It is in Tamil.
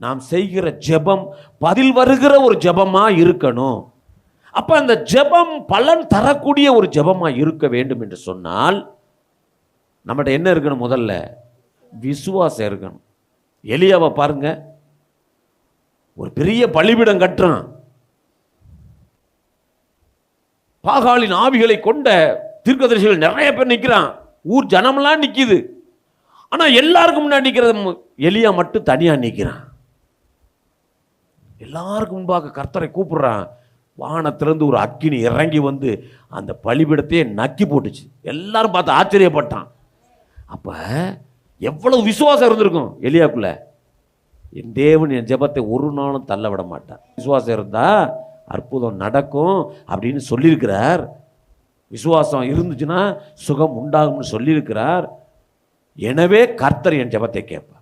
நாம் செய்கிற ஜெபம் பதில் வருகிற ஒரு ஜெபமா இருக்கணும். அப்ப அந்த ஜெபம் பலன் தரக்கூடிய ஒரு ஜெபமா இருக்க வேண்டும் என்று சொன்னால் நம்மகிட்ட என்ன இருக்கணும்? முதல்ல விசுவாசம் இருக்கணும். எலியாவை பாருங்க, ஒரு பெரிய பலிபீடம் கட்டுறான். பாகாலின் ஆவிகளை கொண்ட தீர்க்கதரிசிகள் நிறைய பேர் நிற்கிறான். ஊர் ஜனமெல்லாம் நிற்கிது. ஆனால் எல்லாருக்கும் முன்னாடி நிற்கிறது எலியா மட்டும் தனியாக நிற்கிறான். எல்லாருக்கும் முன்பாக கர்த்தரை கூப்பிடுறான். வானத்திலிருந்து ஒரு அக்கினி இறங்கி வந்து அந்த பலிபீடத்தையே நக்கி போட்டுச்சு. எல்லாரும் பார்த்து ஆச்சரியப்பட்டான். அப்ப எவ்வளவு விசுவாசம் இருந்திருக்கும் எலியாக்குள்ள. என் தேவன் என் ஜெபத்தை ஒரு நாளும் தள்ள விட மாட்டார். விசுவாசம் இருந்தா அற்புதம் நடக்கும் அப்படின்னு சொல்லியிருக்கிறார். விசுவாசம் இருந்துச்சுன்னா சுகம் உண்டாகும்னு சொல்லியிருக்கிறார். எனவே கர்த்தர் என் ஜெபத்தை கேட்பார்.